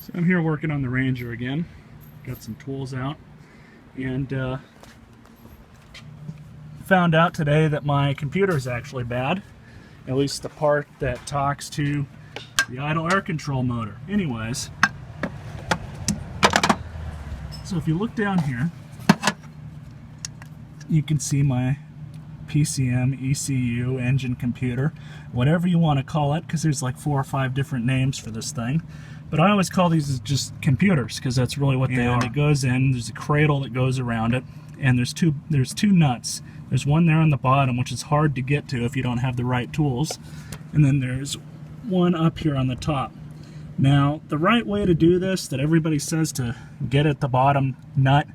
So I'm here working on the Ranger again. Got some tools out, and found out today that my computer is actually bad. At least the part that talks to the idle air control motor. Anyways, so if you look down here, you can see my PCM, ECU, engine computer, whatever you want to call it, because there's like 4 or 5 different names for this thing. But I always call these just computers, because that's really what they are. It goes in, there's a cradle that goes around it, and there's two nuts. There's one there on the bottom, which is hard to get to if you don't have the right tools. And then there's one up here on the top. Now, the right way to do this, that everybody says to get at the bottom nut,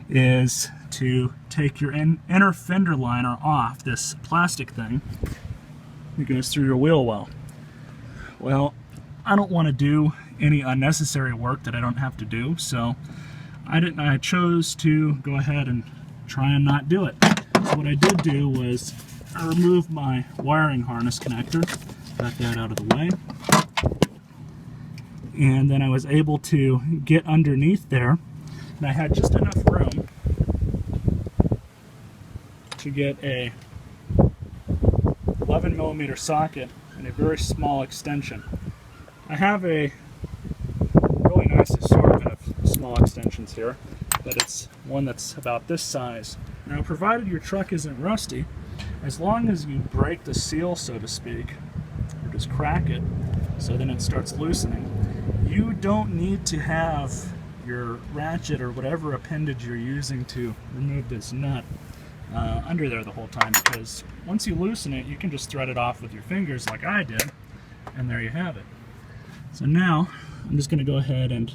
is to take your inner fender liner off, this plastic thing that goes through your wheel well. Well, I don't want to do any unnecessary work that I don't have to do, so I chose to go ahead and try and not do it. So what I did do was I removed my wiring harness connector, got that out of the way, and then I was able to get underneath there, and I had just enough room to get a 11mm socket and a very small extension. I have a really nice assortment of small extensions here, but it's one that's about this size. Now, provided your truck isn't rusty, as long as you break the seal, so to speak, or just crack it so then it starts loosening, you don't need to have your ratchet or whatever appendage you're using to remove this nut under there the whole time, because once you loosen it, you can just thread it off with your fingers like I did, and there you have it. So now I'm just going to go ahead and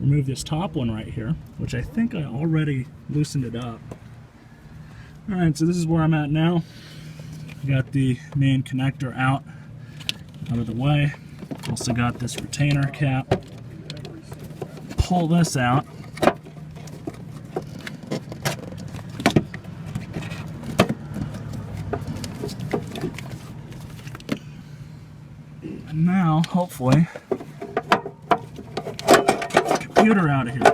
remove this top one right here, which I think I already loosened it up. Alright, so this is where I'm at now. Got the main connector out of the way. Also got this retainer cap. Pull this out. And now, hopefully, computer out of here.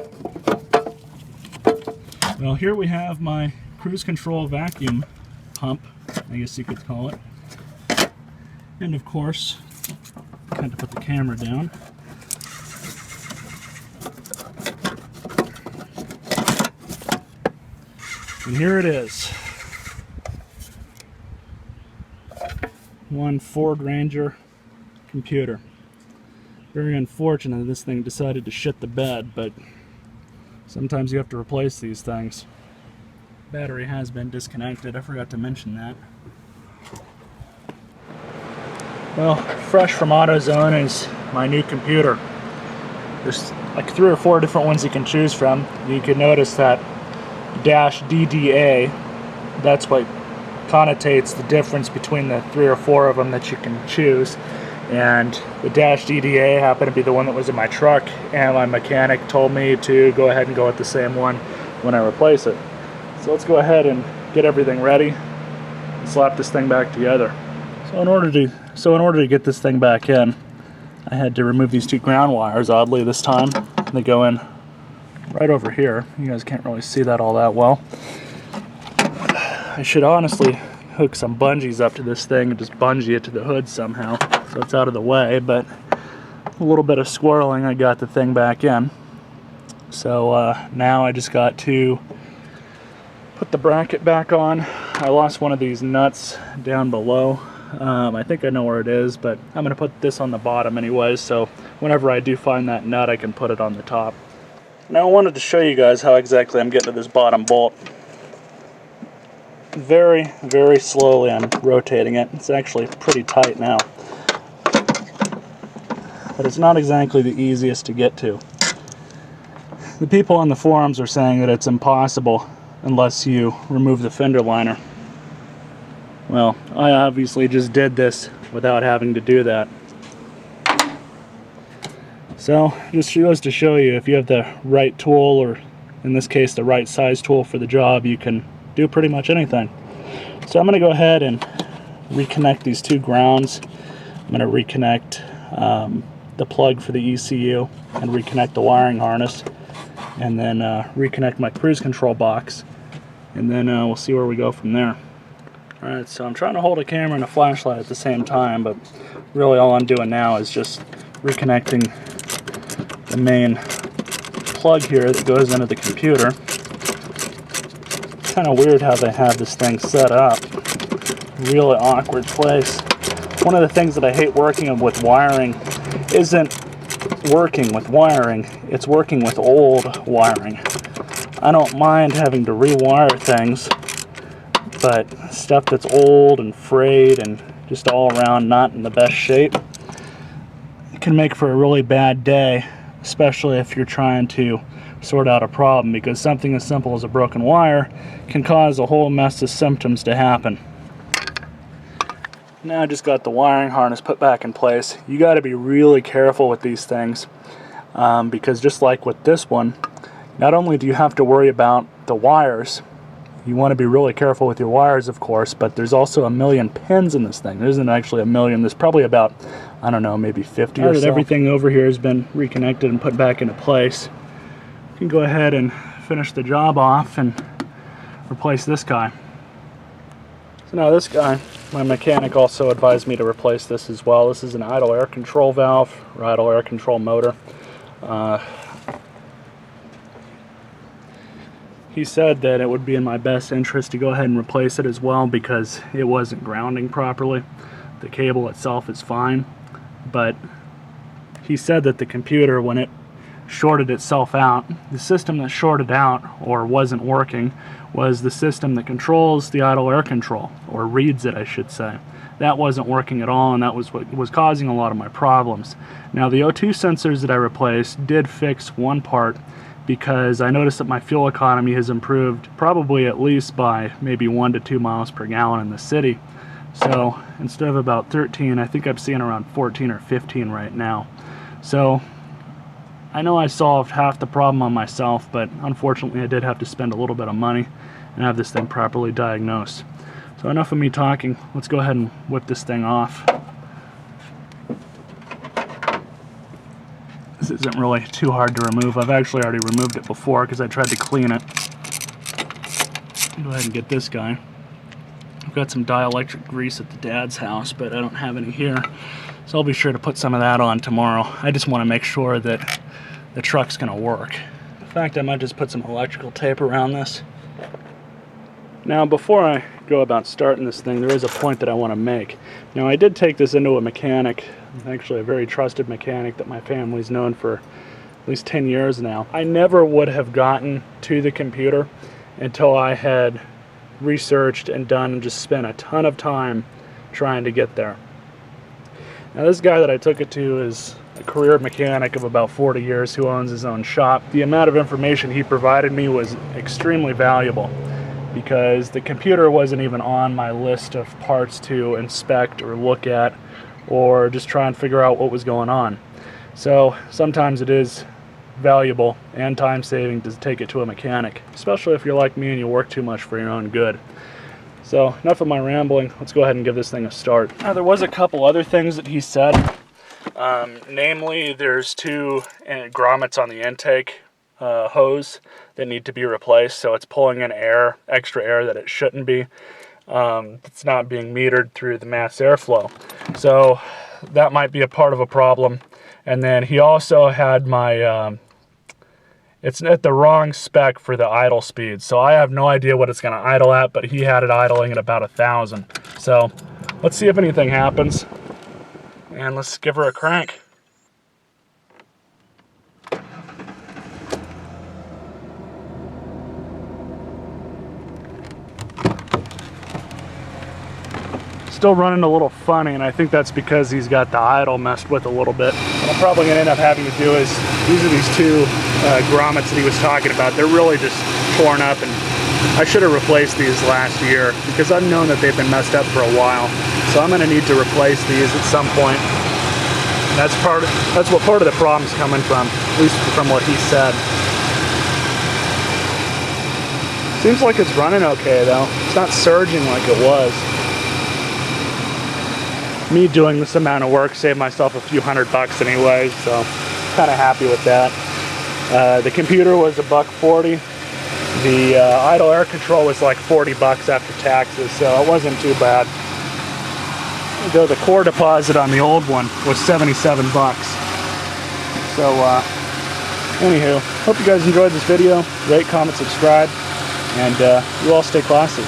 Well, here we have my cruise control vacuum pump, I guess you could call it. And of course, kind of put the camera down. And here it is. One Ford Ranger computer. Very unfortunate this thing decided to shit the bed, but sometimes you have to replace these things. Battery has been disconnected. I forgot to mention that. Well, fresh from AutoZone is my new computer. There's like 3 or 4 different ones you can choose from. You can notice that -DDA, that's what connotates the difference between the 3 or 4 of them that you can choose. And the -DDA happened to be the one that was in my truck, and my mechanic told me to go ahead and go with the same one when I replace it. So let's go ahead and get everything ready and slap this thing back together. So in order to get this thing back in, I had to remove these 2 ground wires, oddly this time. They go in right over here. You guys can't really see that all that well. I should honestly hook some bungees up to this thing and just bungee it to the hood somehow so it's out of the way, but a little bit of squirreling, I got the thing back in. So now I just got to put the bracket back on. I lost one of these nuts down below. I think I know where it is, but I'm going to put this on the bottom anyways, so whenever I do find that nut, I can put it on the top. Now I wanted to show you guys how exactly I'm getting to this bottom bolt. Very, very slowly I'm rotating it. It's actually pretty tight now. But it's not exactly the easiest to get to. The people on the forums are saying that it's impossible unless you remove the fender liner. Well, I obviously just did this without having to do that. So, just goes to show you, if you have the right tool, or in this case the right size tool for the job, you can do pretty much anything. So I'm going to go ahead and reconnect these 2 grounds. I'm going to reconnect the plug for the ECU and reconnect the wiring harness, and then reconnect my cruise control box, and then we'll see where we go from there. Alright, so I'm trying to hold a camera and a flashlight at the same time, but really all I'm doing now is just reconnecting the main plug here that goes into the computer. It's kind of weird how they have this thing set up. Really awkward place. One of the things that I hate working with wiring isn't working with wiring, it's working with old wiring. I don't mind having to rewire things, but stuff that's old and frayed and just all around not in the best shape, it can make for a really bad day, especially if you're trying to sort out a problem, because something as simple as a broken wire can cause a whole mess of symptoms to happen. Now I just got the wiring harness put back in place. You got to be really careful with these things, because just like with this one, not only do you have to worry about the wires, you want to be really careful with your wires, of course, but there's also a million pins in this thing. There isn't actually a million. There's probably about, I don't know, maybe 50 or so. Everything over here has been reconnected and put back into place. You can go ahead and finish the job off and replace this guy. So now this guy, my mechanic also advised me to replace this as well. This is an idle air control valve, or idle air control motor. He said that it would be in my best interest to go ahead and replace it as well, because it wasn't grounding properly. The cable itself is fine, but he said that the computer, when it shorted itself out, the system that shorted out or wasn't working was the system that controls the idle air control, or reads it I should say. That wasn't working at all, and that was what was causing a lot of my problems. Now the O2 sensors that I replaced did fix one part, because I noticed that my fuel economy has improved probably at least by maybe 1 to 2 miles per gallon in the city. So instead of about 13, I think I'm seeing around 14 or 15 right now. So I know I solved half the problem on myself, but unfortunately I did have to spend a little bit of money and have this thing properly diagnosed. So enough of me talking, let's go ahead and whip this thing off. This isn't really too hard to remove. I've actually already removed it before because I tried to clean it. Go ahead and get this guy. I've got some dielectric grease at the dad's house, but I don't have any here. So I'll be sure to put some of that on tomorrow. I just want to make sure that the truck's going to work. In fact, I might just put some electrical tape around this. Now, before I go about starting this thing, there is a point that I want to make. Now, I did take this into a mechanic, actually a very trusted mechanic that my family's known for at least 10 years now. I never would have gotten to the computer until I had researched and done and just spent a ton of time trying to get there. Now, this guy that I took it to is a career mechanic of about 40 years who owns his own shop. The amount of information he provided me was extremely valuable, because the computer wasn't even on my list of parts to inspect or look at or just try and figure out what was going on. So sometimes it is valuable and time-saving to take it to a mechanic, especially if you're like me and you work too much for your own good. So enough of my rambling, let's go ahead and give this thing a start. Now, there was a couple other things that he said. Namely, there's two grommets on the intake hose that need to be replaced, so it's pulling in air, extra air that it shouldn't be. It's not being metered through the mass airflow, so that might be a part of a problem. And then he also had my it's at the wrong spec for the idle speed, so I have no idea what it's going to idle at, but he had it idling at about 1,000. So let's see if anything happens, and let's give her a crank. Still running a little funny, and I think that's because he's got the idle messed with a little bit. What I'm probably going to end up having to do is, these are these two grommets that he was talking about. They're really just torn up, and I should have replaced these last year because I've known that they've been messed up for a while. So I'm going to need to replace these at some point. And that's what part of the problem's coming from, at least from what he said. Seems like it's running okay though. It's not surging like it was. me doing this amount of work saved myself a few $100 anyways, so kind of happy with that. The computer was $140. The idle air control was like $40 after taxes, so it wasn't too bad. Though the core deposit on the old one was $77. So anywho, hope you guys enjoyed this video. Rate, comment, subscribe, and you all stay classy.